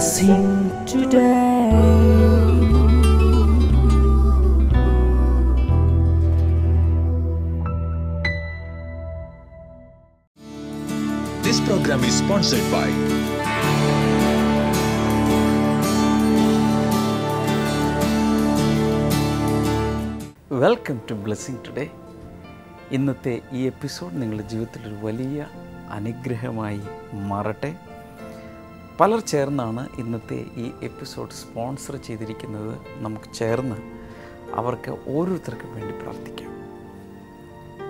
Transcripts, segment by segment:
blessing today. This program is sponsored by welcome to blessing today. ഇന്നത്തെ ഈ episode നിങ്ങളുടെ ജീവിതത്തിലൊരു വലിയ അനുഗ്രഹമായി മാറട്ടെ. പലർ ചേർന്നാണ് ഇന്നത്തെ ഈ എപ്പിസോഡ് സ്പോൺസർ ചെയ്തിരിക്കുന്നത്. നമുക്ക് ചേർന്ന് അവർക്ക് ഓരോരുത്തർക്കും വേണ്ടി പ്രാർത്ഥിക്കാം.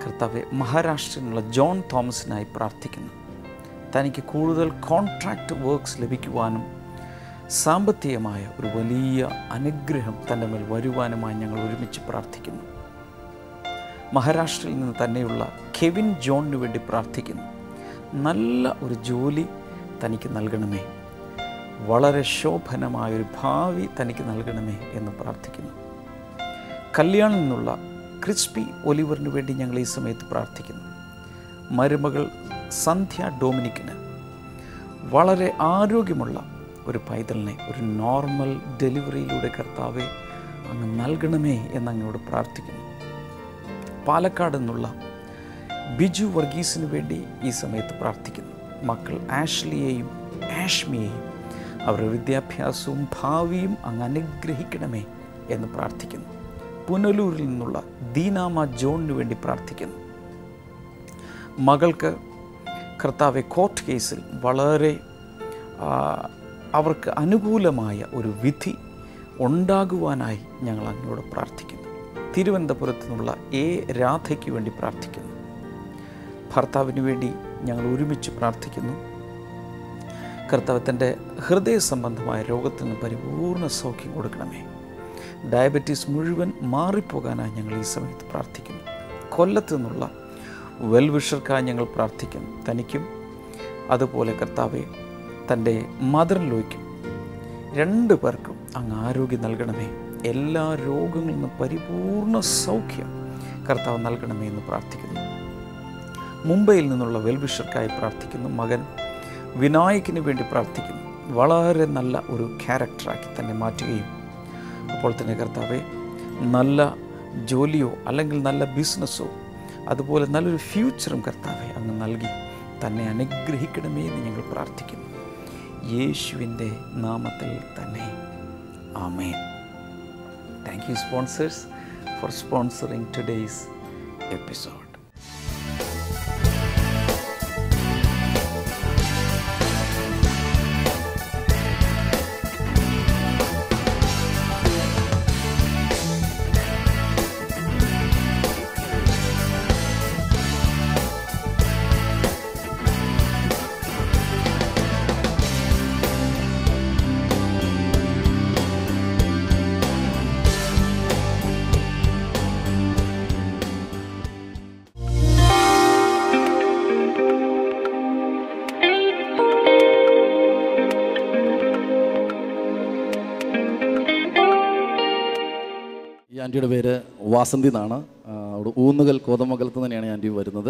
കർത്താവെ, മഹാരാഷ്ട്രയിലുള്ള ജോൺ തോമസിനായി പ്രാർത്ഥിക്കുന്നു. തനിക്ക് കൂടുതൽ കോൺട്രാക്റ്റ് വർക്ക്സ് ലഭിക്കുവാനും സാമ്പത്തികമായ ഒരു വലിയ അനുഗ്രഹം തൻ്റെ മേൽ വരുവാനുമായി ഞങ്ങൾ ഒരുമിച്ച് പ്രാർത്ഥിക്കുന്നു. മഹാരാഷ്ട്രയിൽ നിന്ന് തന്നെയുള്ള കെവിൻ ജോണിന് വേണ്ടി പ്രാർത്ഥിക്കുന്നു. നല്ല ഒരു ജോലി തനിക്ക് നൽകണമേ, വളരെ ശോഭനമായൊരു ഭാവി തനിക്ക് നൽകണമേ എന്ന് പ്രാർത്ഥിക്കുന്നു. കല്യാണിൽ നിന്നുള്ള ക്രിസ്പി ഒലിവറിന് വേണ്ടി ഞങ്ങൾ ഈ സമയത്ത് പ്രാർത്ഥിക്കുന്നു. മരുമകൾ സന്ധ്യ ഡൊമിനിക്കിന് വളരെ ആരോഗ്യമുള്ള ഒരു പൈതലിനെ ഒരു നോർമൽ ഡെലിവറിയിലൂടെ കർത്താവെ അങ്ങ് നൽകണമേ എന്നങ്ങോട് പ്രാർത്ഥിക്കുന്നു. പാലക്കാട് നിന്നുള്ള ബിജു വർഗീസിന് വേണ്ടി ഈ സമയത്ത് പ്രാർത്ഥിക്കുന്നു. മക്കൾ ആഷ്ലിയെയും ആഷ്മിയെയും അവരുടെ വിദ്യാഭ്യാസവും ഭാവിയും അങ്ങ് അനുഗ്രഹിക്കണമേ എന്ന് പ്രാർത്ഥിക്കുന്നു. പുനലൂരിൽ നിന്നുള്ള ദീനാമ ജോണിന് വേണ്ടി പ്രാർത്ഥിക്കുന്നു. മകൾക്ക് കർത്താവെ കോർട്ട് കേസിൽ വളരെ അവർക്ക് അനുകൂലമായ ഒരു വിധി ഉണ്ടാകുവാനായി ഞങ്ങൾ അങ്ങോട് പ്രാർത്ഥിക്കുന്നു. തിരുവനന്തപുരത്തു നിന്നുള്ള രാധയ്ക്ക് വേണ്ടി പ്രാർത്ഥിക്കുന്നു. ഭർത്താവിന് വേണ്ടി ഞങ്ങൾ ഒരുമിച്ച് പ്രാർത്ഥിക്കുന്നു. കർത്താവ് തൻ്റെ ഹൃദയ സംബന്ധമായ രോഗത്തിൽ നിന്ന് പരിപൂർണ സൗഖ്യം കൊടുക്കണമേ. ഡയബറ്റീസ് മുഴുവൻ മാറിപ്പോകാനായി ഞങ്ങൾ ഈ സമയത്ത് പ്രാർത്ഥിക്കുന്നു. കൊല്ലത്തു നിന്നുള്ള വെൽവിഷർക്കായി ഞങ്ങൾ പ്രാർത്ഥിക്കുന്നു. തനിക്കും അതുപോലെ കർത്താവെ തൻ്റെ മദറിലോയ്ക്കും രണ്ടു പേർക്കും അങ്ങ് ആരോഗ്യം നൽകണമേ. എല്ലാ രോഗങ്ങളിൽ നിന്നും പരിപൂർണ സൗഖ്യം കർത്താവ് നൽകണമേ എന്ന് പ്രാർത്ഥിക്കുന്നു. മുംബൈയിൽ നിന്നുള്ള വെൽവിഷർക്കായി പ്രാർത്ഥിക്കുന്നു. മകൻ വിനായകിന് വേണ്ടി പ്രാർത്ഥിക്കുന്നു. വളരെ നല്ല ഒരു ക്യാരക്ടറാക്കി തന്നെ മാറ്റുകയും അപ്പോൾ തന്നെ കർത്താവെ നല്ല ജോലിയോ അല്ലെങ്കിൽ നല്ല ബിസിനസ്സോ അതുപോലെ നല്ലൊരു ഫ്യൂച്ചറും കർത്താവെ അങ്ങ് നൽകി തന്നെ അനുഗ്രഹിക്കണമേ എന്ന് ഞങ്ങൾ പ്രാർത്ഥിക്കുന്നു. യേശുവിൻ്റെ നാമത്തിൽ തന്നെ ആമേൻ. Thank you sponsors for sponsoring today's episode. ഈ ആൻറ്റിയുടെ പേര് വാസന്തി എന്നാണ്. അവിടെ ഊന്നുകൽ കോതമംഗലത്ത് തന്നെയാണ് ഈ ആൻറ്റി വരുന്നത്.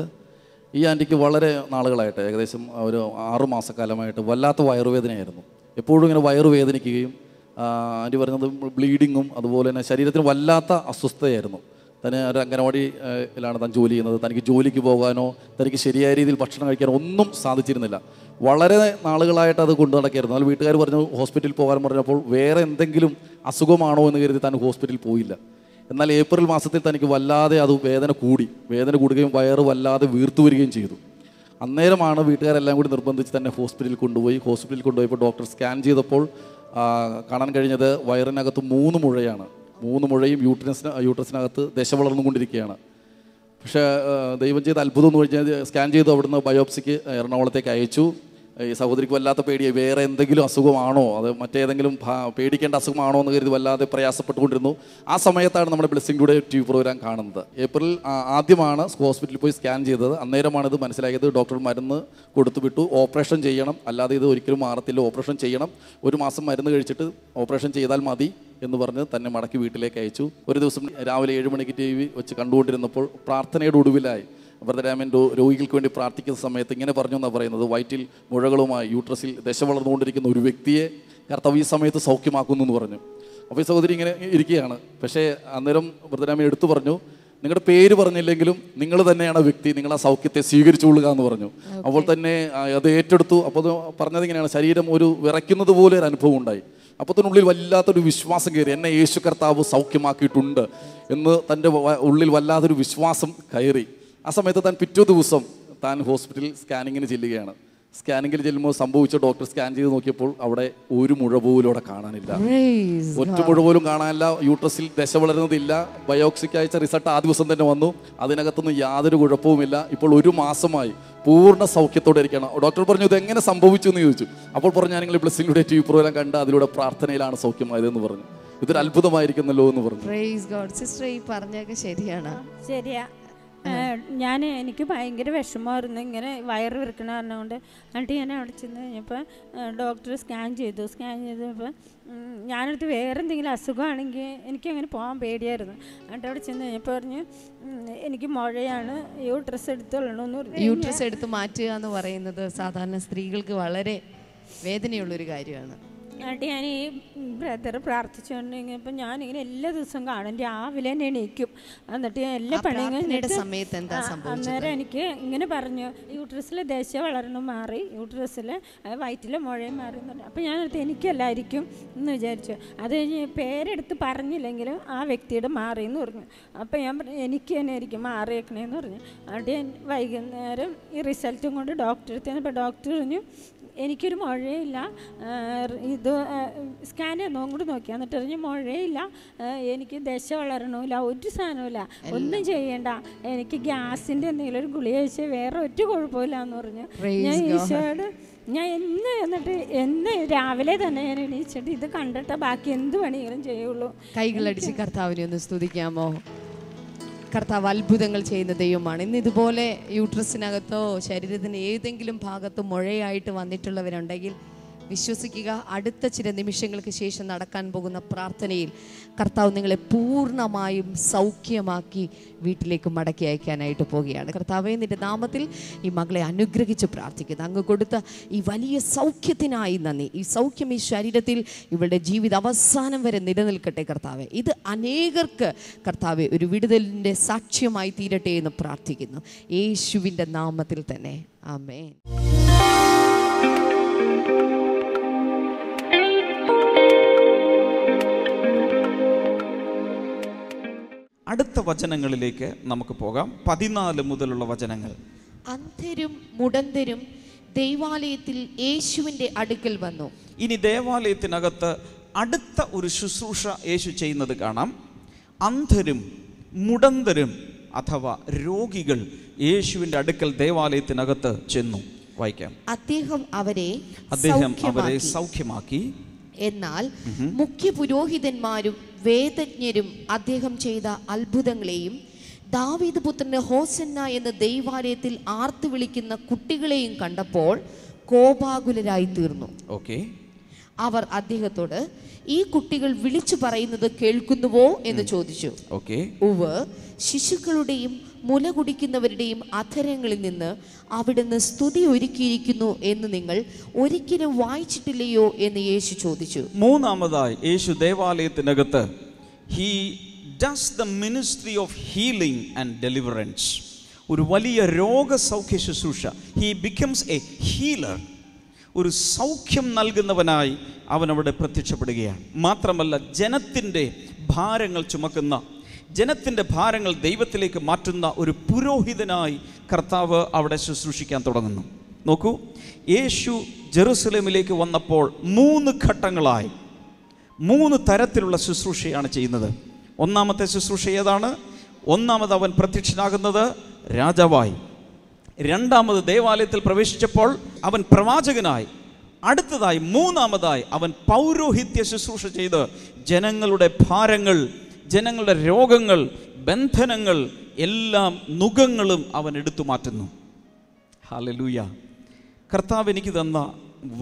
ഈ ആൻറ്റിക്ക് വളരെ നാളുകളായിട്ട് ഏകദേശം ഒരു 6 മാസക്കാലമായിട്ട് വല്ലാത്ത വയറുവേദനയായിരുന്നു. എപ്പോഴും ഇങ്ങനെ വയറുവേദനിക്കുകയും ആൻറ്റി പറയുന്നത് ബ്ലീഡിങ്ങും അതുപോലെ തന്നെ ശരീരത്തിന് വല്ലാത്ത അസ്വസ്ഥതയായിരുന്നു. തന്നെ ഒരു അംഗനവാടിയിലാണ് താൻ ജോലി ചെയ്യുന്നത്. തനിക്ക് ജോലിക്ക് പോകാനോ തനിക്ക് ശരിയായ രീതിയിൽ ഭക്ഷണം കഴിക്കാനോ ഒന്നും സാധിച്ചിരുന്നില്ല. വളരെ നാളുകളായിട്ട് അത് കൊണ്ടു നടക്കായിരുന്നു. എന്നാൽ വീട്ടുകാർ പറഞ്ഞു ഹോസ്പിറ്റലിൽ പോകാൻ പറഞ്ഞപ്പോൾ വേറെ എന്തെങ്കിലും അസുഖമാണോ എന്ന് കരുതി താൻ ഹോസ്പിറ്റലിൽ പോയില്ല. എന്നാൽ ഏപ്രിൽ മാസത്തിൽ തനിക്ക് വല്ലാതെ അത് വേദന കൂടുകയും വയറ് വല്ലാതെ വീർത്തു വരികയും ചെയ്തു. അന്നേരമാണ് വീട്ടുകാരെല്ലാം കൂടി നിർബന്ധിച്ച് തന്നെ ഹോസ്പിറ്റലിൽ കൊണ്ടുപോയപ്പോൾ ഡോക്ടർ സ്കാൻ ചെയ്തപ്പോൾ കാണാൻ കഴിഞ്ഞത് വയറിനകത്ത് 3 മുഴയാണ്. 3 മുഴയും യൂട്രസിനകത്ത് ദശ വളർന്നുകൊണ്ടിരിക്കുകയാണ്. പക്ഷേ ദൈവം ചെയ്ത അത്ഭുതം എന്ന് പറഞ്ഞാൽ സ്കാൻ ചെയ്തു അവിടുന്ന് ബയോപ്സിക്ക് എറണാകുളത്തേക്ക് അയച്ചു. ഈ സഹോദരിക്ക് വല്ലാത്ത പേടിയായി. വേറെ എന്തെങ്കിലും അസുഖമാണോ, അത് മറ്റേതെങ്കിലും പേടിക്കേണ്ട അസുഖമാണോ എന്ന് കരുതി വല്ലാതെ പ്രയാസപ്പെട്ടുകൊണ്ടിരുന്നു. ആ സമയത്താണ് നമ്മുടെ ബ്ലെസ്സിങ് ടുഡേ TV പ്രോഗ്രാം കാണുന്നത്. ഏപ്രിൽ ആദ്യമാണ് ഹോസ്പിറ്റലിൽ പോയി സ്കാൻ ചെയ്തത്. അന്നേരമാണ് ഇത് മനസ്സിലായത്. ഡോക്ടർ മരുന്ന് കൊടുത്തു വിട്ടു. ഓപ്പറേഷൻ ചെയ്യണം, അല്ലാതെ ഇത് ഒരിക്കലും മാറത്തില്ല, ഓപ്പറേഷൻ ചെയ്യണം, 1 മാസം മരുന്ന് കഴിച്ചിട്ട് ഓപ്പറേഷൻ ചെയ്താൽ മതി എന്ന് പറഞ്ഞ് തന്നെ മടക്കി വീട്ടിലേക്ക് അയച്ചു. ഒരു ദിവസം രാവിലെ 7 മണിക്ക് TV വെച്ച് കണ്ടുകൊണ്ടിരുന്നപ്പോൾ പ്രാർത്ഥനയുടെ ഒടുവിലായി ബ്രദർ രോഗികൾക്ക് വേണ്ടി പ്രാർത്ഥിക്കുന്ന സമയത്ത് ഇങ്ങനെ പറഞ്ഞു എന്നാണ് പറയുന്നത്, വയറ്റിൽ മുഴകളുമായി യൂട്രസിൽ ദശ വളർന്നുകൊണ്ടിരിക്കുന്ന ഒരു വ്യക്തിയെ കർത്താവ് ഈ സമയത്ത് സൗഖ്യമാക്കുന്നു എന്ന് പറഞ്ഞു. അപ്പോൾ ഈ സഹോദരി ഇങ്ങനെ ഇരിക്കുകയാണ്. പക്ഷേ അന്നേരം ബ്രദർ എടുത്തു പറഞ്ഞു, നിങ്ങളുടെ പേര് പറഞ്ഞില്ലെങ്കിലും നിങ്ങൾ തന്നെയാണ് വ്യക്തി, നിങ്ങൾ ആ സൗഖ്യത്തെ സ്വീകരിച്ചുകൊള്ളുക എന്ന് പറഞ്ഞു. അപ്പോൾ തന്നെ അത് ഏറ്റെടുത്തു. അപ്പോൾ പറഞ്ഞത് ഇങ്ങനെയാണ്, ശരീരം ഒരു വിറയ്ക്കുന്നത് പോലെ ഒരു അനുഭവം ഉണ്ടായി. അപ്പോൾ അതിനുള്ളിൽ വല്ലാത്തൊരു വിശ്വാസം കയറി, എന്നെ യേശു കർത്താവ് സൗഖ്യമാക്കിയിട്ടുണ്ട് എന്ന് തൻ്റെ ഉള്ളിൽ വല്ലാത്തൊരു വിശ്വാസം കയറി. ആ സമയത്ത് താൻ പിറ്റേ ദിവസം താൻ ഹോസ്പിറ്റലിൽ സ്കാനിങ്ങിന് ചെല്ലുകയാണ്. സ്കാനിങ്ങിൽ ചെല്ലുമ്പോൾ സംഭവിച്ച ഡോക്ടർ സ്കാൻ ചെയ്ത് നോക്കിയപ്പോൾ അവിടെ ഒരു മുഴ പോലും അവിടെ കാണാനില്ല, ഒറ്റ മുഴ പോലും കാണാനില്ല. യൂട്രസിൽ ദശ വളരുന്നതില്ല. ബയോപ്സിക്ക് അയച്ച റിസൾട്ട് ആ ദിവസം തന്നെ വന്നു. അതിനകത്തൊന്നും യാതൊരു കുഴപ്പവുമില്ല. ഇപ്പോൾ 1 മാസമായി പൂർണ്ണ സൗഖ്യത്തോടെ ഇരിക്കുകയാണ്. ഡോക്ടർ പറഞ്ഞു, ഇത് എങ്ങനെ സംഭവിച്ചു എന്ന് ചോദിച്ചു. അപ്പോൾ പറഞ്ഞു, ഞാൻ നിങ്ങൾ ബ്ലെസ്സിംഗ് TV പ്രോഗ്രാം കണ്ട് അതിലൂടെ പ്രാർത്ഥനയിലാണ് സൗഖ്യമായതെന്ന് പറഞ്ഞു. ഇതൊരു അത്ഭുതമായിരിക്കുന്നല്ലോ എന്ന് പറഞ്ഞു. Praise God. സിസ്റ്റർ ഈ പറഞ്ഞൊക്കെ ശരിയാണ്. ശരിയാ. എനിക്ക് ഭയങ്കര വിഷമമായിരുന്നു, ഇങ്ങനെ വയറ് വിറക്കണ പറഞ്ഞുകൊണ്ട്. എന്നിട്ട് ഞാൻ അവിടെ ചെന്ന് കഴിഞ്ഞപ്പോൾ ഡോക്ടർ സ്കാൻ ചെയ്തപ്പോൾ ഞാനടുത്ത് വേറെ എന്തെങ്കിലും അസുഖമാണെങ്കിൽ എനിക്കങ്ങനെ പോകാൻ പേടിയായിരുന്നു. എന്നിട്ട് അവിടെ ചെന്ന് കഴിഞ്ഞപ്പോൾ പറഞ്ഞു, എനിക്ക് മുഴയാണ്, യൂട്രസ് എടുത്തോളണമെന്ന് പറഞ്ഞു. യൂട്രസ് എടുത്ത് മാറ്റുക എന്ന് പറയുന്നത് സാധാരണ സ്ത്രീകൾക്ക് വളരെ വേദനയുള്ളൊരു കാര്യമാണ്. എന്നിട്ട് ഞാൻ ഈ ബ്രദർ പ്രാർത്ഥിച്ചുകൊണ്ടിരിക്കുമ്പോൾ ഞാനിങ്ങനെ എല്ലാ ദിവസവും കാണും, രാവിലെ തന്നെ എണീക്കും. എന്നിട്ട് ഞാൻ എല്ലാ പണിയും അന്നേരം എനിക്ക് ഇങ്ങനെ പറഞ്ഞു, യൂട്രസിൽ ദശ വളരണം മാറി, യൂട്രസിൽ വയറ്റിലെ മുഴയും മാറി എന്ന് പറഞ്ഞു. അപ്പോൾ ഞാനടുത്ത് എനിക്കല്ലായിരിക്കും എന്ന് വിചാരിച്ചു. അത് കഴിഞ്ഞ് പേരെടുത്ത് പറഞ്ഞില്ലെങ്കിലും ആ വ്യക്തിയുടെ മാറി എന്ന് പറഞ്ഞു. അപ്പോൾ ഞാൻ പറഞ്ഞു, എനിക്ക് തന്നെ ആയിരിക്കും മാറിയേക്കണേന്ന് പറഞ്ഞു. എന്നിട്ട് ഞാൻ വൈകുന്നേരം ഈ റിസൾട്ടും കൊണ്ട് ഡോക്ടറെ അടുത്ത് ചെന്നപ്പോൾ ഡോക്ടർ പറഞ്ഞു, എനിക്കൊരു മുഴയില്ല, ഇത് സ്കാൻ ചെയ്യുന്നതും കൂടി നോക്കി. എന്നിട്ട് പറഞ്ഞ് മുഴയില്ല, എനിക്ക് ദശ വളരണമില്ല, ഒരു സാധനമില്ല, ഒന്നും ചെയ്യണ്ട, എനിക്ക് ഗ്യാസിൻ്റെ എന്തെങ്കിലും ഒരു ഗുളിക കഴിച്ചാൽ വേറെ ഒറ്റ കുഴപ്പമില്ല എന്ന് പറഞ്ഞു. ഞാൻ ഈശോയോട് എന്ന് രാവിലെ തന്നെ ഞാൻ എണീച്ചിട്ട് ഇത് കണ്ടിട്ട് ബാക്കി എന്ത് പണികളും ചെയ്യുള്ളൂ. കൈകളടിച്ച് കർത്താവിനെ ഒന്ന് സ്തുതിക്കാമോ? കർത്താവ് അത്ഭുതങ്ങൾ ചെയ്യുന്ന ദൈവമാണ്. ഇന്ന് ഇതുപോലെ യൂട്രസിനകത്തോ ശരീരത്തിന് ഏതെങ്കിലും ഭാഗത്തോ മുഴയായിട്ട് വന്നിട്ടുള്ളവരുണ്ടെങ്കിൽ വിശ്വസിക്കുക, അടുത്ത ചില നിമിഷങ്ങൾക്ക് ശേഷം നടക്കാൻ പോകുന്ന പ്രാർത്ഥനയിൽ കർത്താവ് നിങ്ങളെ പൂർണ്ണമായും സൗഖ്യമാക്കി വീട്ടിലേക്ക് മടക്കി അയക്കാനായിട്ട് പോവുകയാണ്. കർത്താവേ, നിന്റെ നാമത്തിൽ ഈ മകളെ അനുഗ്രഹിച്ച് പ്രാർത്ഥിക്കുന്നു. അങ്ങ് കൊടുത്ത ഈ വലിയ സൗഖ്യത്തിനായി നന്ദി. ഈ സൗഖ്യം ഈ ശരീരത്തിൽ ഇവളുടെ ജീവിത അവസാനം വരെ നിലനിൽക്കട്ടെ കർത്താവേ. ഇത് അനേകർക്ക് കർത്താവേ ഒരു വിടുതലിൻ്റെ സാക്ഷ്യമായി തീരട്ടെ എന്ന് പ്രാർത്ഥിക്കുന്നു, യേശുവിൻ്റെ നാമത്തിൽ തന്നെ. ആമേൻ. അടുത്ത വചനങ്ങളിലേക്ക് നമുക്ക് പോകാം. 14 മുതലുള്ള വചനങ്ങൾ. അന്ധരും മുടന്തരും ദൈവാലയത്തിൽ യേശുവിൻ്റെ അടുക്കൽ വന്നു. ഇനി ദേവാലയത്തിനകത്ത് അടുത്ത ഒരു ശുശ്രൂഷ യേശു ചെയ്യുന്നത് കാണാം. അന്ധരും മുടന്തരും അഥവാ രോഗികൾ യേശുവിൻ്റെ അടുക്കൽ ദേവാലയത്തിനകത്ത് ചെന്നു. വായിക്കാം. അദ്ദേഹം അവരെ സൗഖ്യമാക്കി. എന്നാൽ മുഖ്യ പുരോഹിതന്മാരും വേദജ്ഞരും അദ്ദേഹം ചെയ്ത അത്ഭുതങ്ങളെയും ദാവീദ് പുത്രന് ഹോസന്ന എന്ന് ദൈവാലയത്തിൽ ആർത്തു വിളിക്കുന്ന കുട്ടികളെയും കണ്ടപ്പോൾ കോപാകുലരായി തീർന്നു. അവർ അദ്ദേഹത്തോട്, ഈ കുട്ടികൾ വിളിച്ചു പറയുന്നത് കേൾക്കുന്നുവോ എന്ന് ചോദിച്ചു. ഉവ്വ്, ശിശുക്കളുടെയും മുല കുടിക്കുന്നവരുടെയും അധരങ്ങളിൽ നിന്ന് അവിടുന്ന് സ്തുതി ഒരുക്കിയിരിക്കുന്നു എന്ന് നിങ്ങൾ ഒരിക്കലും വായിച്ചിട്ടില്ലയോ എന്ന് യേശു ചോദിച്ചു. മൂന്നാമതായി യേശു ദേവാലയത്തിനകത്ത് he does the ministry of healing and deliverance. ഒരു വലിയ രോഗസൗഖ്യ ശുശ്രൂഷ. he becomes a healer. ഒരു സൗഖ്യം നൽകുന്നവനായി അവൻ അവിടെ പ്രത്യക്ഷപ്പെടുകയാണ്. മാത്രമല്ല, ജനത്തിൻ്റെ ഭാരങ്ങൾ ചുമക്കുന്ന, ജനത്തിൻ്റെ ഭാരങ്ങൾ ദൈവത്തിലേക്ക് മാറ്റുന്ന ഒരു പുരോഹിതനായി കർത്താവ് അവിടെ ശുശ്രൂഷിക്കാൻ തുടങ്ങുന്നു. നോക്കൂ, യേശു ജെറുസലേമിലേക്ക് വന്നപ്പോൾ 3 ഘട്ടങ്ങളായി 3 തരത്തിലുള്ള ശുശ്രൂഷയാണ് ചെയ്യുന്നത്. ഒന്നാമത്തെ ശുശ്രൂഷ ഏതാണ്? ഒന്നാമത് അവൻ പ്രത്യക്ഷനാകുന്നത് രാജാവായി. രണ്ടാമത് ദേവാലയത്തിൽ പ്രവേശിച്ചപ്പോൾ അവൻ പ്രവാചകനായി. അടുത്തതായി മൂന്നാമതായി അവൻ പൗരോഹിത്യ ശുശ്രൂഷ ചെയ്ത് ജനങ്ങളുടെ ഭാരങ്ങൾ, ജനങ്ങളുടെ രോഗങ്ങൾ, ബന്ധനങ്ങൾ, എല്ലാം നുകങ്ങളും അവൻ എടുത്തു മാറ്റുന്നു. ഹല്ലേലൂയ. കർത്താവ് എനിക്ക് തന്ന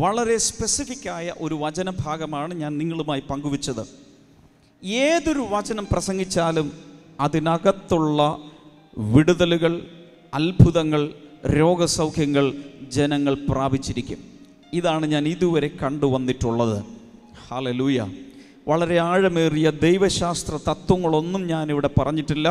വളരെ സ്പെസിഫിക്കായ ഒരു വചനഭാഗമാണ് ഞാൻ നിങ്ങളുമായി പങ്കുവച്ചത്. ഏതൊരു വചനം പ്രസംഗിച്ചാലും അതിനകത്തുള്ള വിടുതലുകൾ, അത്ഭുതങ്ങൾ, രോഗസൗഖ്യങ്ങൾ ജനങ്ങൾ പ്രാപിച്ചിരിക്കും. ഇതാണ് ഞാൻ ഇതുവരെ കണ്ടുവന്നിട്ടുള്ളത്. ഹല്ലേലൂയ. വളരെ ആഴമേറിയ ദൈവശാസ്ത്ര തത്വങ്ങളൊന്നും ഞാനിവിടെ പറഞ്ഞിട്ടില്ല.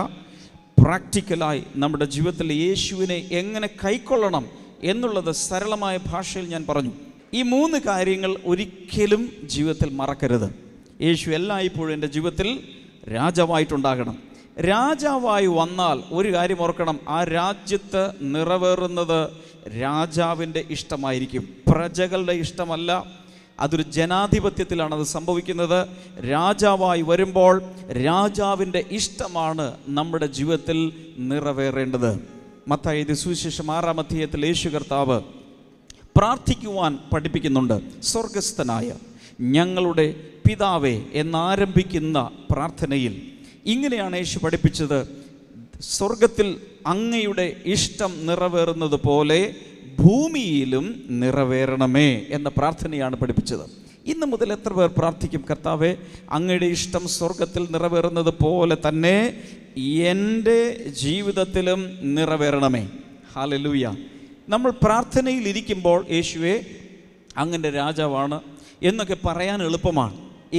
പ്രാക്ടിക്കലായി നമ്മുടെ ജീവിതത്തിൽ യേശുവിനെ എങ്ങനെ കൈക്കൊള്ളണം എന്നുള്ളത് സരളമായ ഭാഷയിൽ ഞാൻ പറഞ്ഞു. ഈ 3 കാര്യങ്ങൾ ഒരിക്കലും ജീവിതത്തിൽ മറക്കരുത്. യേശു എല്ലായ്പ്പോഴും എൻ്റെ ജീവിതത്തിൽ രാജാവായിട്ടുണ്ടാകണം. രാജാവായി വന്നാൽ ഒരു കാര്യം ഓർക്കണം, ആ രാജ്യത്ത് നിറവേറുന്നത് രാജാവിൻ്റെ ഇഷ്ടമായിരിക്കും, പ്രജകളുടെ ഇഷ്ടമല്ല. അതൊരു ജനാധിപത്യത്തിലാണ് അത് സംഭവിക്കുന്നത്. രാജാവായി വരുമ്പോൾ രാജാവിൻ്റെ ഇഷ്ടമാണ് നമ്മുടെ ജീവിതത്തിൽ നിറവേറേണ്ടത്. മത്തായി സുവിശേഷം 6-ാം അധ്യായത്തിൽ യേശു കർത്താവ് പ്രാർത്ഥിക്കുവാൻ പഠിപ്പിക്കുന്നുണ്ട്. സ്വർഗസ്ഥനായ ഞങ്ങളുടെ പിതാവേ എന്നാരംഭിക്കുന്ന പ്രാർത്ഥനയിൽ ഇങ്ങനെയാണ് യേശു പഠിപ്പിച്ചത്: സ്വർഗത്തിൽ അങ്ങയുടെ ഇഷ്ടം നിറവേറുന്നത് പോലെ ഭൂമിയിലും നിറവേറണമേ എന്ന പ്രാർത്ഥനയാണ് പഠിപ്പിച്ചത്. ഇന്ന് മുതൽ എത്ര പേർ പ്രാർത്ഥിക്കും, കർത്താവേ അങ്ങയുടെ ഇഷ്ടം സ്വർഗത്തിൽ നിറവേറുന്നത് പോലെ തന്നെ എൻ്റെ ജീവിതത്തിലും നിറവേറണമേ. ഹല്ലേലൂയ. നമ്മൾ പ്രാർത്ഥനയിൽ ഇരിക്കുമ്പോൾ യേശുവേ അങ്ങൻ്റെ രാജാവാണ് എന്നൊക്കെ പറയാൻ എളുപ്പമാണ്,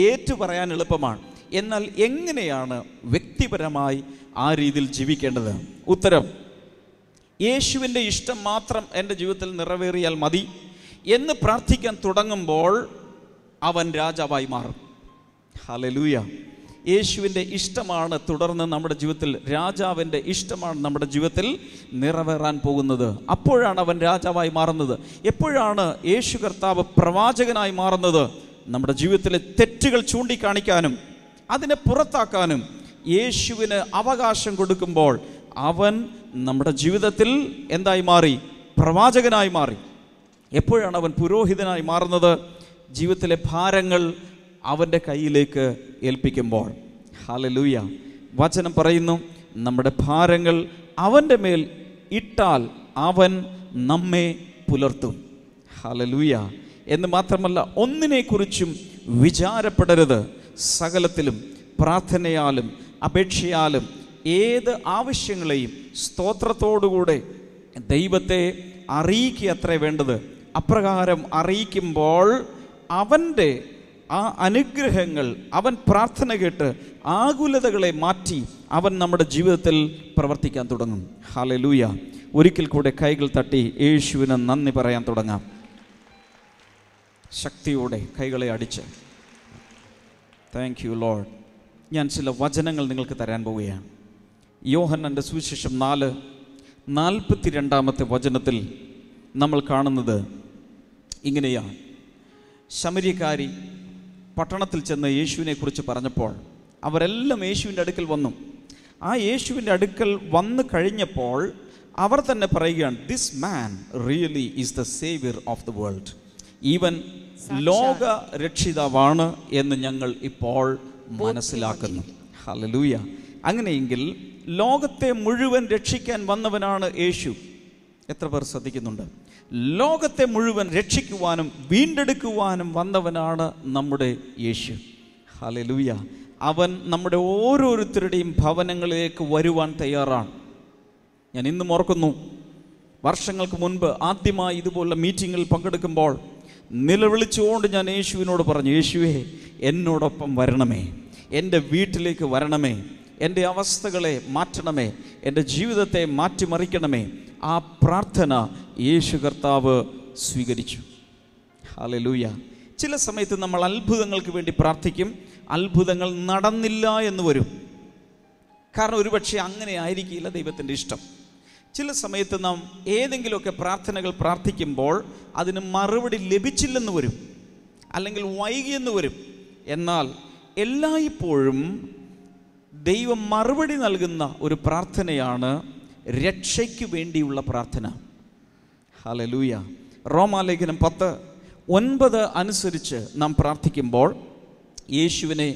ഏറ്റു പറയാൻ എളുപ്പമാണ്. എന്നാൽ എങ്ങനെയാണ് വ്യക്തിപരമായി ആ രീതിയിൽ ജീവിക്കേണ്ടത്? ഉത്തരം, യേശുവിൻ്റെ ഇഷ്ടം മാത്രം എൻ്റെ ജീവിതത്തിൽ നിറവേറിയാൽ മതി എന്ന് പ്രാർത്ഥിക്കാൻ തുടങ്ങുമ്പോൾ അവൻ രാജാവായി മാറും. ഹല്ലേലൂയ. യേശുവിൻ്റെ ഇഷ്ടമാണ് തുടർന്ന് നമ്മുടെ ജീവിതത്തിൽ, രാജാവിൻ്റെ ഇഷ്ടമാണ് നമ്മുടെ ജീവിതത്തിൽ നിറവേറാൻ പോകുന്നത്. അപ്പോഴാണ് അവൻ രാജാവായി മാറുന്നത്. എപ്പോഴാണ് യേശു കർത്താവ് പ്രവാചകനായി മാറുന്നത്? നമ്മുടെ ജീവിതത്തിലെ തെറ്റുകൾ ചൂണ്ടിക്കാണിക്കാനും അതിനെ പുറത്താക്കാനും യേശുവിന് അവകാശം കൊടുക്കുമ്പോൾ അവൻ നമ്മുടെ ജീവിതത്തിൽ എന്തായി മാറി? പ്രവാചകനായി മാറി. എപ്പോഴാണ് അവൻ പുരോഹിതനായി മാറുന്നത്? ജീവിതത്തിലെ ഭാരങ്ങൾ അവൻ്റെ കയ്യിലേക്ക് ഏൽപ്പിക്കുമ്പോൾ. ഹല്ലേലൂയ. വചനം പറയുന്നു, നമ്മുടെ ഭാരങ്ങൾ അവൻ്റെ മേൽ ഇട്ടാൽ അവൻ നമ്മെ പുലർത്തും. ഹല്ലേലൂയ. എന്ന് മാത്രമല്ല, ഒന്നിനെക്കുറിച്ചും വിചാരപ്പെടരുത്. സകലത്തിലും പ്രാർത്ഥനയാലും അപേക്ഷയാലും ഏത് ആവശ്യങ്ങളെയും സ്തോത്രത്തോടുകൂടെ ദൈവത്തെ അറിയിക്കുക അത്രേ വേണ്ടത്. അപ്രകാരം അറിയിക്കുമ്പോൾ അവൻ്റെ ആ അനുഗ്രഹങ്ങൾ, അവൻ പ്രാർത്ഥന കേട്ട് ആകുലതകളെ മാറ്റി അവൻ നമ്മുടെ ജീവിതത്തിൽ പ്രവർത്തിക്കാൻ തുടങ്ങും. ഹല്ലേലൂയ. ഒരിക്കൽ കൂടെ കൈകൾ തട്ടി യേശുവിന് നന്ദി പറയാൻ തുടങ്ങാം. ശക്തിയോടെ കൈകളെ അടിച്ച് താങ്ക് യു ലോർഡ്. ഞാൻ ചില വചനങ്ങൾ നിങ്ങൾക്ക് തരാൻ പോവുകയാണ്. യോഹന്നാൻ്റെ സുവിശേഷം 4:42 വചനത്തിൽ നമ്മൾ കാണുന്നത് ഇങ്ങനെയാണ്. ശമര്യക്കാരി പട്ടണത്തിൽ ചെന്ന് യേശുവിനെ കുറിച്ച് പറഞ്ഞപ്പോൾ അവരെല്ലാം യേശുവിൻ്റെ അടുക്കൽ വന്നു. ആ യേശുവിൻ്റെ അടുക്കൽ വന്നു കഴിഞ്ഞപ്പോൾ അവർ തന്നെ പറയുകയാണ്, this man really is the Xavier of the world. Even ലോക രക്ഷിതാവാണ് എന്ന് ഞങ്ങൾ ഇപ്പോൾ മനസ്സിലാക്കുന്നു. ഹല്ലേലൂയ. അങ്ങനെയെങ്കിൽ ലോകത്തെ മുഴുവൻ രക്ഷിക്കാൻ വന്നവനാണ് യേശു. എത്ര പേർ ശ്രദ്ധിക്കുന്നുണ്ട്? ലോകത്തെ മുഴുവൻ രക്ഷിക്കുവാനും വീണ്ടെടുക്കുവാനും വന്നവനാണ് നമ്മുടെ യേശു. ഹല്ലേലൂയ. അവൻ നമ്മുടെ ഓരോരുത്തരുടെയും ഭവനങ്ങളിലേക്ക് വരുവാൻ തയ്യാറാണ്. ഞാൻ ഇന്നും ഓർക്കുന്നു, വർഷങ്ങൾക്ക് മുൻപ് ആദ്യമായി ഇതുപോലുള്ള മീറ്റിങ്ങിൽ പങ്കെടുക്കുമ്പോൾ നിലവിളിച്ചുകൊണ്ട് ഞാൻ യേശുവിനോട് പറഞ്ഞു, യേശുവേ എന്നോടൊപ്പം വരണമേ, എൻ്റെ വീട്ടിലേക്ക് വരണമേ, എൻ്റെ അവസ്ഥകളെ മാറ്റണമേ, എൻ്റെ ജീവിതത്തെ മാറ്റിമറിക്കണമേ. ആ പ്രാർത്ഥന യേശു കർത്താവ് സ്വീകരിച്ചു. ഹല്ലേലൂയ. ചില സമയത്ത് നമ്മൾ അത്ഭുതങ്ങൾക്ക് വേണ്ടി പ്രാർത്ഥിക്കും, അത്ഭുതങ്ങൾ നടന്നില്ല എന്ന് വരും. കാരണം ഒരുപക്ഷെ അങ്ങനെ ആയിരിക്കില്ല ദൈവത്തിൻ്റെ ഇഷ്ടം. ചില സമയത്ത് നാം ഏതെങ്കിലുമൊക്കെ പ്രാർത്ഥനകൾ പ്രാർത്ഥിക്കുമ്പോൾ അതിന് മറുപടി ലഭിച്ചില്ലെന്ന് വരും, അല്ലെങ്കിൽ വൈകിയെന്ന് വരും. എന്നാൽ എല്ലായ്പ്പോഴും ദൈവം മറുപടി നൽകുന്ന ഒരു പ്രാർത്ഥനയാണ് രക്ഷയ്ക്ക് വേണ്ടിയുള്ള പ്രാർത്ഥന. ഹല്ലേലൂയ. റോമാലേഖനം 10:9 അനുസരിച്ച് നാം പ്രാർത്ഥിക്കുമ്പോൾ, യേശുവിനെ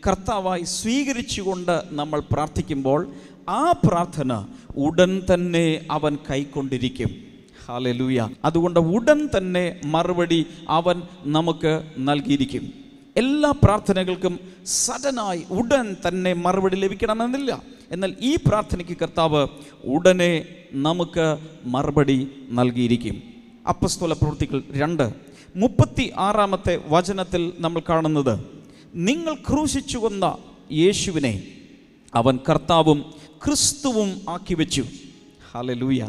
കർത്താവായി സ്വീകരിച്ചുകൊണ്ട് നമ്മൾ പ്രാർത്ഥിക്കുമ്പോൾ ആ പ്രാർത്ഥന ഉടൻ തന്നെ അവൻ കൈക്കൊണ്ടിരിക്കും. ഹല്ലേലൂയ. അതുകൊണ്ട് ഉടൻ തന്നെ മറുപടി അവൻ നമുക്ക് നൽകിയിരിക്കും. എല്ലാ പ്രാർത്ഥനകൾക്കും സഡനായി ഉടൻ തന്നെ മറുപടി ലഭിക്കണമെന്നില്ല. എന്നാൽ ഈ പ്രാർത്ഥനയ്ക്ക് കർത്താവ് ഉടനെ നമുക്ക് മറുപടി നൽകിയിരിക്കും. അപ്പസ്തോല പ്രവൃത്തികൾ 2:36 വചനത്തിൽ നമ്മൾ കാണുന്നത്, നിങ്ങൾ ക്രൂശിച്ചു കൊന്ന യേശുവിനെ അവൻ കർത്താവും ക്രിസ്തുവും ആക്കി വെച്ചു. ഹല്ലേലൂയ.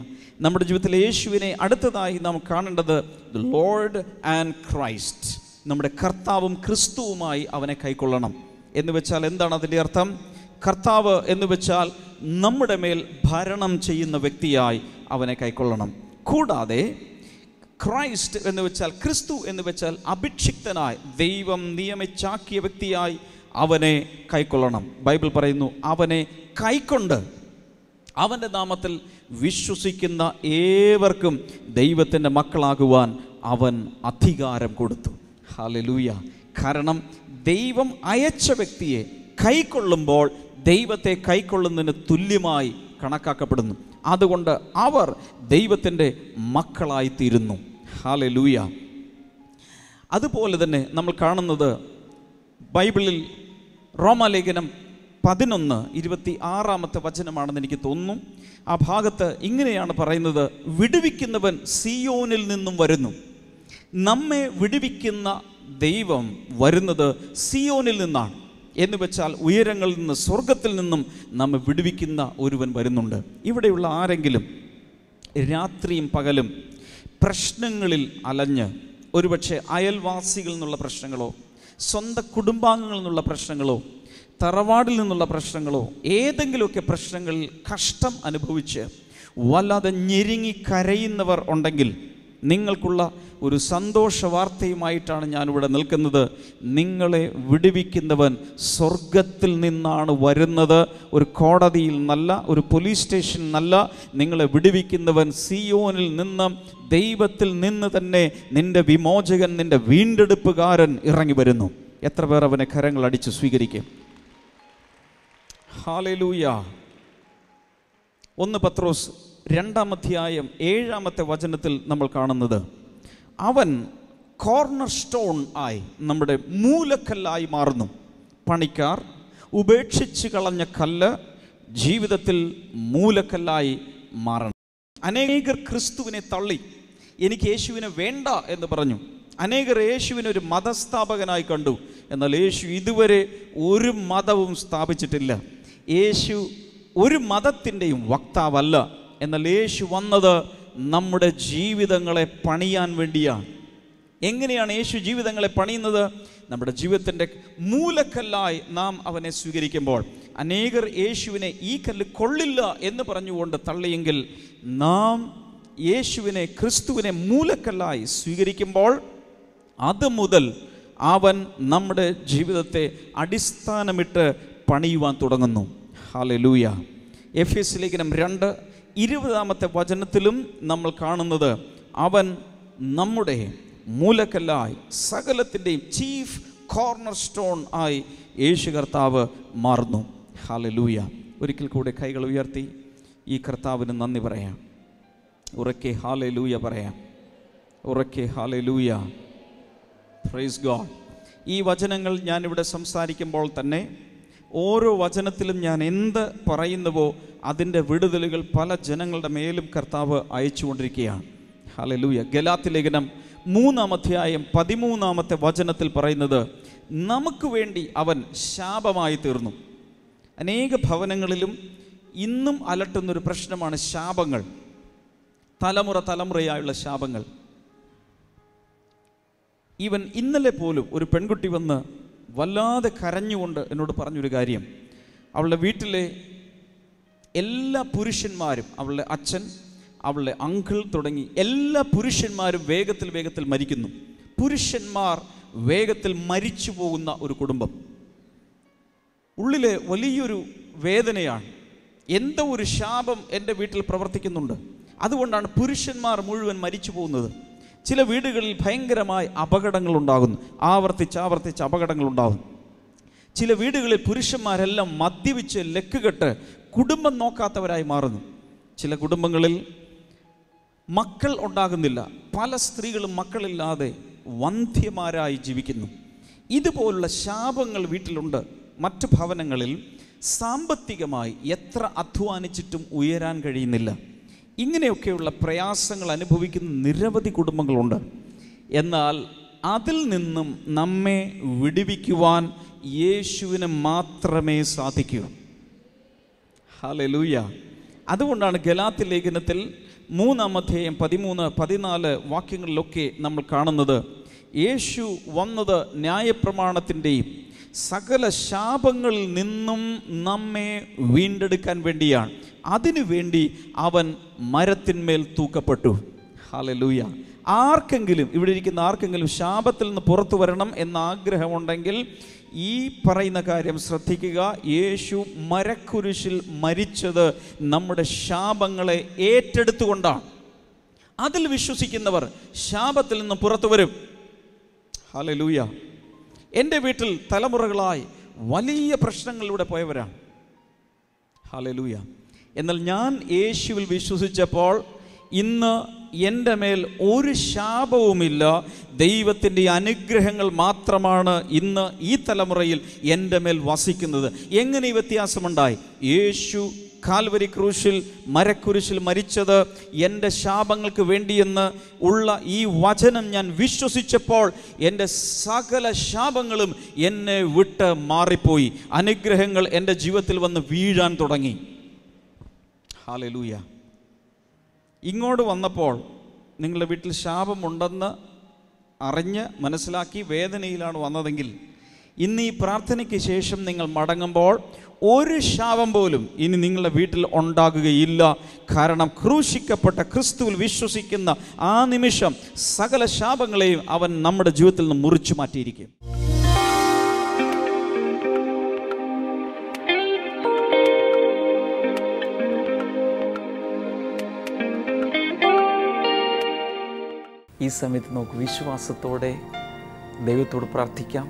നമ്മുടെ ജീവിതത്തിലെ യേശുവിനെ അടുത്തതായി നാം കാണേണ്ടത് ലോർഡ് ആൻഡ് ക്രൈസ്റ്റ്, നമ്മുടെ കർത്താവും ക്രിസ്തുവുമായി അവനെ കൈക്കൊള്ളണം. എന്ന് വെച്ചാൽ എന്താണ് അതിൻ്റെ അർത്ഥം? കർത്താവ് എന്ന് വെച്ചാൽ നമ്മുടെ മേൽ ഭരണം ചെയ്യുന്ന വ്യക്തിയായി അവനെ കൈക്കൊള്ളണം. കൂടാതെ ക്രൈസ്റ്റ് എന്ന് വെച്ചാൽ, ക്രിസ്തു എന്ന് വെച്ചാൽ അഭിഷിക്തനായി ദൈവം നിയമിച്ചാക്കിയ വ്യക്തിയായി അവനെ കൈക്കൊള്ളണം. ബൈബിൾ പറയുന്നു, അവനെ കൈക്കൊണ്ട് അവൻ്റെ നാമത്തിൽ വിശ്വസിക്കുന്ന ഏവർക്കും ദൈവത്തിൻ്റെ മക്കളാകുവാൻ അവൻ അധികാരം കൊടുത്തു. ഹല്ലേലൂയ. കാരണം ദൈവം അയച്ച വ്യക്തിയെ കൈക്കൊള്ളുമ്പോൾ ദൈവത്തെ കൈക്കൊള്ളുന്നതിന് തുല്യമായി കണക്കാക്കപ്പെടുന്നു. അതുകൊണ്ട് അവർ ദൈവത്തിൻ്റെ മക്കളായിത്തീരുന്നു. ഹല്ലേലൂയ. അതുപോലെ തന്നെ നമ്മൾ കാണുന്നത് ബൈബിളിൽ റോമാലേഖനം 11:26 വചനമാണെന്ന് എനിക്ക് തോന്നുന്നു. ആ ഭാഗത്ത് ഇങ്ങനെയാണ് പറയുന്നത്, വിടുവിക്കുന്നവൻ സിയോനിൽ നിന്നും വരുന്നു. നമ്മെ വിടുവിക്കുന്ന ദൈവം വരുന്നത് സിയോനിൽ നിന്നാണ്. എന്ന് വെച്ചാൽ ഉയരങ്ങളിൽ നിന്ന്, സ്വർഗത്തിൽ നിന്നും നമ്മെ വിടുവിക്കുന്ന ഒരുവൻ വരുന്നുണ്ട്. ഇവിടെയുള്ള ആരെങ്കിലും രാത്രിയും പകലും പ്രശ്നങ്ങളിൽ അലഞ്ഞ്, ഒരുപക്ഷെ അയൽവാസികളിൽ നിന്നുള്ള പ്രശ്നങ്ങളോ, സ്വന്തം കുടുംബാംഗങ്ങളിൽ നിന്നുള്ള പ്രശ്നങ്ങളോ, തറവാടിൽ നിന്നുള്ള പ്രശ്നങ്ങളോ, ഏതെങ്കിലുമൊക്കെ പ്രശ്നങ്ങളിൽ കഷ്ടം അനുഭവിച്ച് വല്ലാതെ ഞെരുങ്ങി കരയുന്നവർ ഉണ്ടെങ്കിൽ നിങ്ങൾക്കുള്ള ഒരു സന്തോഷ വാർത്തയുമായിട്ടാണ് ഞാനിവിടെ നിൽക്കുന്നത്. നിങ്ങളെ വിടുവിക്കുന്നവൻ സ്വർഗത്തിൽ നിന്നാണ് വരുന്നത്. ഒരു കോടതിയിൽ നിന്നല്ല, ഒരു പോലീസ് സ്റ്റേഷനിൽ നിന്നല്ല. നിങ്ങളെ വിടുവിക്കുന്നവൻ സിയോനിൽ നിന്ന്, ദൈവത്തിൽ നിന്ന് തന്നെ നിന്റെ വിമോചകൻ, നിന്റെ വീണ്ടെടുപ്പുകാരൻ ഇറങ്ങി വരുന്നു. എത്ര പേർ അവനെ കരങ്ങൾ അടിച്ച് സ്വീകരിക്കും? ഹല്ലേലൂയ. 1 പത്രോസ് 2:7 വചനത്തിൽ നമ്മൾ കാണുന്നത്, അവൻ കോർണർ സ്റ്റോൺ ആയി, നമ്മുടെ മൂലക്കല്ലായി മാറുന്നു. പണിക്കാർ ഉപേക്ഷിച്ച് കളഞ്ഞ കല്ല് ജീവിതത്തിൽ മൂലക്കല്ലായി മാറണം. അനേകർ ക്രിസ്തുവിനെ തള്ളി, എനിക്ക് യേശുവിനെ വേണ്ട എന്ന് പറഞ്ഞു. അനേകർ യേശുവിനെ ഒരു മതസ്ഥാപകനായി കണ്ടു. എന്നാൽ യേശു ഇതുവരെ ഒരു മതവും സ്ഥാപിച്ചിട്ടില്ല. യേശു ഒരു മതത്തിൻ്റെയും വക്താവല്ല. എന്നാൽ യേശു വന്നത് നമ്മുടെ ജീവിതങ്ങളെ പണിയാൻ വേണ്ടിയാണ്. എങ്ങനെയാണ് യേശു ജീവിതങ്ങളെ പണിയുന്നത്? നമ്മുടെ ജീവിതത്തിൻ്റെ മൂലക്കല്ലായി നാം അവനെ സ്വീകരിക്കുമ്പോൾ. അനേകർ യേശുവിനെ ഈ കല്ല് കൊള്ളില്ല എന്ന് പറഞ്ഞുകൊണ്ട് തള്ളിയെങ്കിൽ, നാം യേശുവിനെ, ക്രിസ്തുവിനെ മൂലക്കല്ലായി സ്വീകരിക്കുമ്പോൾ അത് മുതൽ അവൻ നമ്മുടെ ജീവിതത്തെ അടിസ്ഥാനമിട്ട് പണിയുവാൻ തുടങ്ങുന്നു. ഹല്ലേലൂയ. എഫേസ്യ ലേഖനം 2:20 വചനത്തിലും നമ്മൾ കാണുന്നത്, അവൻ നമ്മുടെ മൂലക്കല്ലായി സകലത്തിൻ്റെയും ചീഫ് കോർണർ സ്റ്റോൺ ആയി യേശു കർത്താവ് മാറുന്നു. ഹല്ലേലൂയ. ഒരിക്കൽ കൂടെ കൈകൾ ഉയർത്തി ഈ കർത്താവിന് നന്ദി പറയാം. ഉറക്കെ ഹല്ലേലൂയ പറയാം. ഉറക്കെ ഹല്ലേലൂയ. Praise God. ഈ വചനങ്ങൾ ഞാനിവിടെ സംസാരിക്കുമ്പോൾ തന്നെ ഓരോ വചനത്തിലും ഞാൻ എന്ത് പറയുന്നുവോ അതിൻ്റെ വിടുതലുകൾ പല ജനങ്ങളുടെ മേലും കർത്താവ് അയച്ചുകൊണ്ടിരിക്കുകയാണ്. ഹല്ലേലൂയ. ഗലാത്യ ലേഖനം 3:13 വചനത്തിൽ പറയുന്നത്, നമുക്ക് വേണ്ടി അവൻ ശാപമായി തീർന്നു. അനേക ഭവനങ്ങളിലും ഇന്നും അലട്ടുന്നൊരു പ്രശ്നമാണ് ശാപങ്ങൾ, തലമുറയായുള്ള ശാപങ്ങൾ. ഈവൻ ഇന്നലെ പോലും ഒരു പെൺകുട്ടി വന്ന് വല്ലാതെ കരഞ്ഞുകൊണ്ട് എന്നോട് പറഞ്ഞൊരു കാര്യം, അവളുടെ വീട്ടിലെ എല്ലാ പുരുഷന്മാരും, അവളുടെ അച്ഛൻ, അവളുടെ അങ്കിൾ തുടങ്ങി എല്ലാ പുരുഷന്മാരും വേഗത്തിൽ മരിക്കുന്നു. പുരുഷന്മാർ വേഗത്തിൽ മരിച്ചു പോകുന്ന ഒരു കുടുംബം. ഉള്ളിലെ വലിയൊരു വേദനയാണ്. എന്തോ ഒരു ശാപം എൻ്റെ വീട്ടിൽ പ്രവർത്തിക്കുന്നുണ്ട്. അതുകൊണ്ടാണ് പുരുഷന്മാർ മുഴുവൻ മരിച്ചു പോകുന്നത്. ചില വീടുകളിൽ ഭയങ്കരമായ അപകടങ്ങൾ ഉണ്ടാകുന്നു, ആവർത്തിച്ച് അപകടങ്ങൾ ഉണ്ടാകുന്നു. ചില വീടുകളിൽ പുരുഷന്മാരെല്ലാം മദ്യപിച്ച് ലക്കുകെട്ട് കുടുംബം നോക്കാത്തവരായി മാറുന്നു. ചില കുടുംബങ്ങളിൽ മക്കൾ ഉണ്ടാകുന്നില്ല, പല സ്ത്രീകളും മക്കളില്ലാതെ വന്ധ്യമാരായി ജീവിക്കുന്നു. ഇതുപോലുള്ള ശാപങ്ങൾ വീട്ടിലുണ്ട്. മറ്റ് ഭവനങ്ങളിൽ സാമ്പത്തികമായി എത്ര അധ്വാനിച്ചിട്ടും ഉയരാൻ കഴിയുന്നില്ല. ഇങ്ങനെയൊക്കെയുള്ള പ്രയാസങ്ങൾ അനുഭവിക്കുന്ന നിരവധി കുടുംബങ്ങളുണ്ട്. എന്നാൽ അതിൽ നിന്നും നമ്മെ വിടുവിക്കുവാൻ യേശുവിന് മാത്രമേ സാധിക്കൂ. ഹല്ലേലൂയ. അതുകൊണ്ടാണ് ഗലാത്യ ലേഖനത്തിൽ 3-ാം അധ്യായം 13-14 വാക്യങ്ങളിലൊക്കെ നമ്മൾ കാണുന്നത്, യേശു വന്നത് ന്യായപ്രമാണത്തിൻ്റെയും സകല ശാപങ്ങളിൽ നിന്നും നമ്മെ വീണ്ടെടുക്കാൻ വേണ്ടിയാണ്. അതിനുവേണ്ടി അവൻ മരത്തിന്മേൽ തൂക്കപ്പെട്ടു. ഹല്ലേലൂയ. ആർക്കെങ്കിലും, ഇവിടെ ഇരിക്കുന്ന ആർക്കെങ്കിലും ശാപത്തിൽ നിന്ന് പുറത്തു വരണം എന്ന ആഗ്രഹമുണ്ടെങ്കിൽ ഈ പറയുന്ന കാര്യം ശ്രദ്ധിക്കുക. യേശു മരക്കുരിശിൽ മരിച്ചത് നമ്മുടെ ശാപങ്ങളെ ഏറ്റെടുത്തുകൊണ്ടാണ്. അതിൽ വിശ്വസിക്കുന്നവർ ശാപത്തിൽ നിന്ന് പുറത്തു വരും. ഹല്ലേലൂയ. എൻ്റെ വീട്ടിൽ തലമുറകളായി വലിയ പ്രശ്നങ്ങളിലൂടെ പോയവരാണ്. ഹല്ലേലൂയ. എന്നാൽ ഞാൻ യേശുവിൽ വിശ്വസിച്ചപ്പോൾ ഇന്ന് എൻ്റെ മേൽ ഒരു ശാപവുമില്ല. ദൈവത്തിൻ്റെ അനുഗ്രഹങ്ങൾ മാത്രമാണ് ഇന്ന് ഈ തലമുറയിൽ എൻ്റെ മേൽ വസിക്കുന്നത്. എങ്ങനെ ഈ വ്യത്യാസമുണ്ടായി? യേശു കാൽവരി ക്രൂശിൽ മരക്കുരിശിൽ മരിച്ചത് എൻ്റെ ശാപങ്ങൾക്ക് വേണ്ടിയെന്ന് ഉള്ള ഈ വചനം ഞാൻ വിശ്വസിച്ചപ്പോൾ എൻ്റെ സകല ശാപങ്ങളും എന്നെ വിട്ട് മാറിപ്പോയി. അനുഗ്രഹങ്ങൾ എൻ്റെ ജീവിതത്തിൽ വന്ന് വീഴാൻ തുടങ്ങി. ഹല്ലേലൂയ. ഇങ്ങോട്ട് വന്നപ്പോൾ നിങ്ങളുടെ വീട്ടിൽ ശാപമുണ്ടെന്ന് അറിഞ്ഞ് മനസ്സിലാക്കി വേദനയിലാണ് വന്നതെങ്കിൽ, ഇന്ന് ഈ പ്രാർത്ഥനയ്ക്ക് ശേഷം നിങ്ങൾ മടങ്ങുമ്പോൾ ഒരു ശാപം പോലും ഇനി നിങ്ങളുടെ വീട്ടിൽ ഉണ്ടാകുകയില്ല. കാരണം ക്രൂശിക്കപ്പെട്ട ക്രിസ്തുവിൽ വിശ്വസിക്കുന്ന ആ നിമിഷം സകല ശാപങ്ങളെയും അവൻ നമ്മുടെ ജീവിതത്തിൽ നിന്ന് മുറിച്ചു മാറ്റിയിരിക്കും. ഈ സമയത്ത് നമുക്ക് വിശ്വാസത്തോടെ ദൈവത്തോട് പ്രാർത്ഥിക്കാം.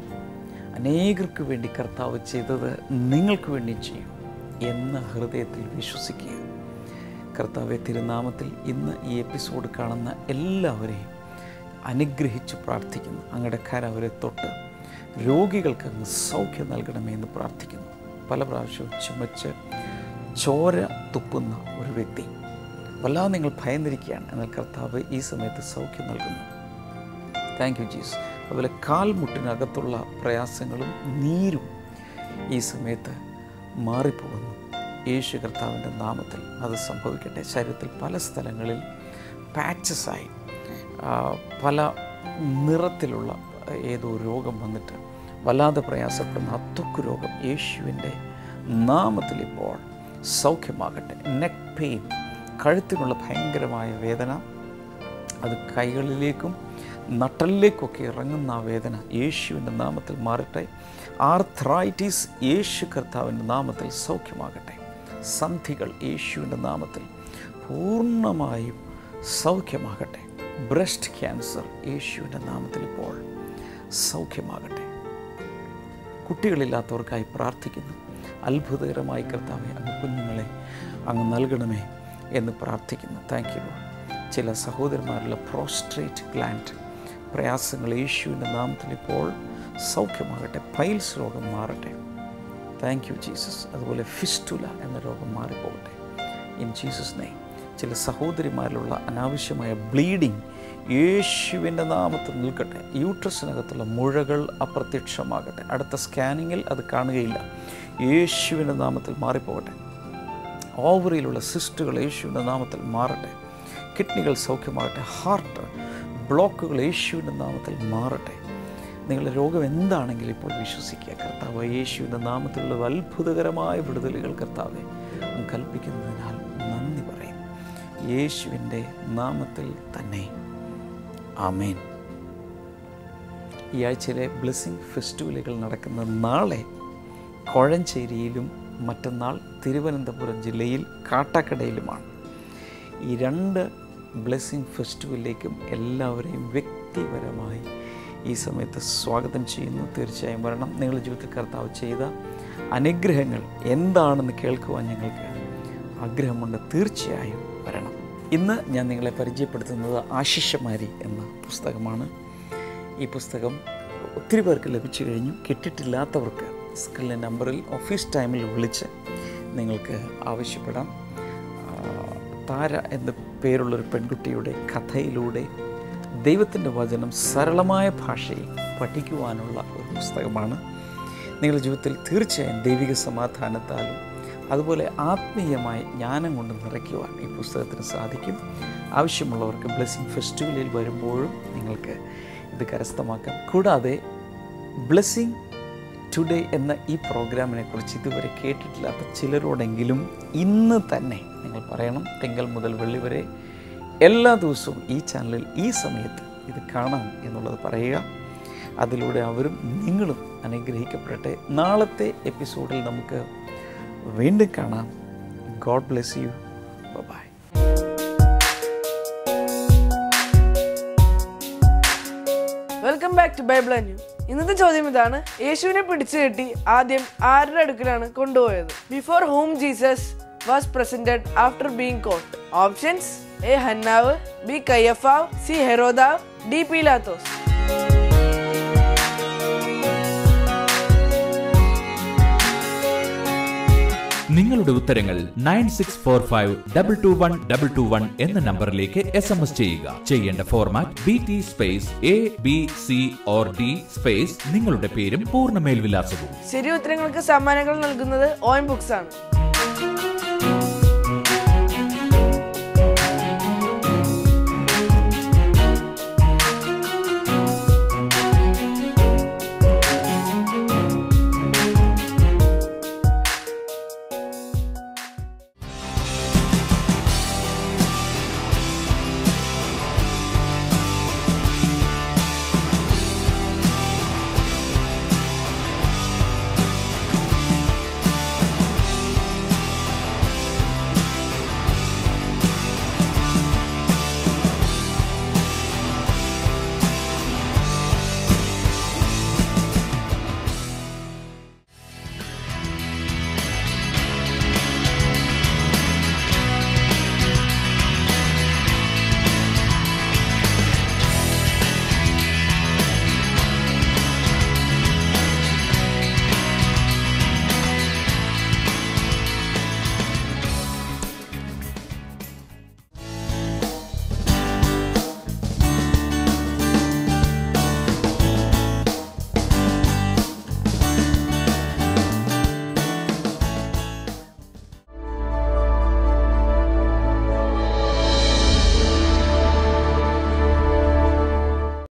അനേകർക്ക് വേണ്ടി കർത്താവ് ചെയ്തത് നിങ്ങൾക്ക് വേണ്ടി ചെയ്യും എന്ന് ഹൃദയത്തിൽ വിശ്വസിക്കുക. കർത്താവെ, തിരുനാമത്തിൽ ഇന്ന് ഈ എപ്പിസോഡ് കാണുന്ന എല്ലാവരെയും അനുഗ്രഹിച്ച് പ്രാർത്ഥിക്കുന്നു. അങ്ങയുടെ കര അവരെ തൊട്ട് രോഗികൾക്ക് അങ്ങ് സൗഖ്യം നൽകണമേ എന്ന് പ്രാർത്ഥിക്കുന്നു. പല പ്രാവശ്യവും ചുമച്ച് ചോര തുപ്പുന്ന ഒരു വ്യക്തി, വല്ലാതെ നിങ്ങൾ ഭയന്നിരിക്കുകയാണ്. എന്നാൽ കർത്താവ് ഈ സമയത്ത് സൗഖ്യം നൽകുന്നു. Thank you Jesus. അതുപോലെ കാൽമുട്ടിനകത്തുള്ള പ്രയാസങ്ങളും നീരും ഈ സമയത്ത് മാറിപ്പോകുന്നു. യേശു കർത്താവിൻ്റെ നാമത്തിൽ അത് സംഭവിക്കട്ടെ. ശരീരത്തിൽ പല സ്ഥലങ്ങളിൽ പാച്ചസായി പല നിറത്തിലുള്ള ഏതോ രോഗം വന്നിട്ട് വല്ലാതെ പ്രയാസപ്പെടുന്ന ത്വക്ക് രോഗം യേശുവിൻ്റെ നാമത്തിൽ ഇപ്പോൾ സൗഖ്യമാകട്ടെ. നെക്ക് പെയിൻ, കഴുത്തിനുള്ള ഭയങ്കരമായ വേദന, അത് കൈകളിലേക്കും നട്ടലിലേക്കൊക്കെ ഇറങ്ങുന്ന ആ വേദന യേശുവിൻ്റെ നാമത്തിൽ മാറട്ടെ. ആർത്രൈറ്റിസ് യേശു കർത്താവിൻ്റെ നാമത്തിൽ സൗഖ്യമാകട്ടെ. സന്ധികൾ യേശുവിൻ്റെ നാമത്തിൽ പൂർണ്ണമായും സൗഖ്യമാകട്ടെ. ബ്രസ്റ്റ് ക്യാൻസർ യേശുവിൻ്റെ നാമത്തിൽ ഇപ്പോൾ സൗഖ്യമാകട്ടെ. കുട്ടികളില്ലാത്തവർക്കായി പ്രാർത്ഥിക്കുന്നു. അത്ഭുതകരമായി കർത്താവെ അങ്ങ് കുഞ്ഞുങ്ങളെ അങ്ങ് നൽകണമേ എന്ന് പ്രാർത്ഥിക്കുന്നു. Thank you Lord. ചില സഹോദരന്മാരുള്ള പ്രോസ്ട്രേറ്റ് ഗ്ലാൻഡ് പ്രയാസങ്ങൾ യേശുവിൻ്റെ നാമത്തിൽ ഇപ്പോൾ സൗഖ്യമാകട്ടെ. പൈൽസ് രോഗം മാറട്ടെ. Thank you Jesus. അതുപോലെ ഫിസ്റ്റുല എന്ന രോഗം മാറിപ്പോകട്ടെ ഇൻ ജീസസ് നെയിം. ചില സഹോദരിമാരിലുള്ള അനാവശ്യമായ ബ്ലീഡിങ് യേശുവിൻ്റെ നാമത്തിൽ നിൽക്കട്ടെ. യൂട്രസിനകത്തുള്ള മുഴകൾ അപ്രത്യക്ഷമാകട്ടെ. അടുത്ത സ്കാനിങ്ങിൽ അത് കാണുകയില്ല. യേശുവിൻ്റെ നാമത്തിൽ മാറിപ്പോകട്ടെ. ഓവറിയിലുള്ള സിസ്റ്റുകൾ യേശുവിൻ്റെ നാമത്തിൽ മാറട്ടെ. കിഡ്നികൾ സൗഖ്യമാകട്ടെ. ഹാർട്ട് ബ്ലോക്കുകൾ യേശുവിൻ്റെ നാമത്തിൽ മാറട്ടെ. നിങ്ങളുടെ രോഗം എന്താണെങ്കിലും ഇപ്പോൾ വിശ്വസിക്കുക. കർത്താവ് യേശുവിൻ്റെ നാമത്തിലുള്ള അത്ഭുതകരമായ വിടുതലുകൾ കർത്താവെ കൽപ്പിക്കുന്നതിനാൽ നന്ദി പറയും. യേശുവിൻ്റെ നാമത്തിൽ തന്നെ ആമേൻ. ഈ ആഴ്ചയിലെ ബ്ലെസ്സിങ് ഫെസ്റ്റിവലുകൾ നടക്കുന്ന നാളെ കോഴഞ്ചേരിയിലും മറ്റന്നാൾ തിരുവനന്തപുരം ജില്ലയിൽ കാട്ടാക്കടയിലുമാണ്. ഈ 2 ബ്ലെസ്സിങ് ഫെസ്റ്റിവലിലേക്കും എല്ലാവരെയും വ്യക്തിപരമായി ഈ സമയത്ത് സ്വാഗതം ചെയ്യുന്നു. തീർച്ചയായും വരണം. നിങ്ങളുടെ ജീവിതത്തിൽ കർത്താവ് ചെയ്ത അനുഗ്രഹങ്ങൾ എന്താണെന്ന് കേൾക്കുവാൻ ഞങ്ങൾക്ക് ആഗ്രഹമുണ്ട്. തീർച്ചയായും വരണം. ഇന്ന് ഞാൻ നിങ്ങളെ പരിചയപ്പെടുത്തുന്നത് ആശിഷമാരി എന്ന പുസ്തകമാണ്. ഈ പുസ്തകം ഒത്തിരി പേർക്ക് ലഭിച്ചു കഴിഞ്ഞു. കിട്ടിയിട്ടില്ലാത്തവർക്ക് സ്ക്രീനിലെ നമ്പറിൽ ഓഫീസ് ടൈമിൽ വിളിച്ച് നിങ്ങൾക്ക് ആവശ്യപ്പെടാം. താര എന്ന പേരുള്ളൊരു പെൺകുട്ടിയുടെ കഥയിലൂടെ ദൈവത്തിൻ്റെ വചനം സരളമായ ഭാഷയിൽ പഠിക്കുവാനുള്ള ഒരു പുസ്തകമാണ്. നിങ്ങളുടെ ജീവിതത്തിൽ തീർച്ചയായും ദൈവിക സമാധാനത്താലും അതുപോലെ ആത്മീയമായ ജ്ഞാനം കൊണ്ട് നിറയ്ക്കുവാൻ ഈ പുസ്തകത്തിന് സാധിക്കും. ആവശ്യമുള്ളവർക്ക് ബ്ലെസ്സിങ് ഫെസ്റ്റിവലിൽ വരുമ്പോഴും നിങ്ങൾക്ക് ഇത് കരസ്ഥമാക്കാം. കൂടാതെ ബ്ലെസ്സിങ് ടുഡേ എന്ന ഈ പ്രോഗ്രാമിനെ കുറിച്ച് ഇതുവരെ കേട്ടിട്ടില്ലാത്ത ചിലരോടെങ്കിലും ഇന്ന് തന്നെ നിങ്ങൾ പറയണം. തിങ്കൾ മുതൽ വെള്ളി വരെ എല്ലാ ദിവസവും ഈ ചാനലിൽ ഈ സമയത്ത് ഇത് കാണാം എന്നുള്ളത് പറയുക. അതിലൂടെ അവരും നിങ്ങളും അനുഗ്രഹിക്കപ്പെടട്ടെ. നാളത്തെ എപ്പിസോഡിൽ നമുക്ക് വീണ്ടും കാണാം. God bless you. Bye. Welcome back to Bible and new. ഇന്നത്തെ ചോദ്യം ഇതാണ്: യേശുവിനെ പിടിച്ചു കെട്ടി ആദ്യം ആരുടെ അടുക്കലാണ് കൊണ്ടുപോയത്? Before whom Jesus was presented after being caught? Options: A ഹന്നാവ്, ബി കയ്യഫാവ്, സി ഹെരോദാവ്, ഡി പീലാത്തോസ്. നിങ്ങളുടെ ഉത്തരങ്ങൾ 9645221221 എന്ന നമ്പറിലേക്ക് SMS ചെയ്യുക. ചെയ്യേണ്ട format BT space ABC space നിങ്ങളുടെ പേരും പൂർണ്ണ മേൽവിലാസവും. ശരി ഉത്തരങ്ങൾക്ക് സമ്മാനങ്ങൾ നൽകുന്നത് OM ബുക്സ് ആണ്.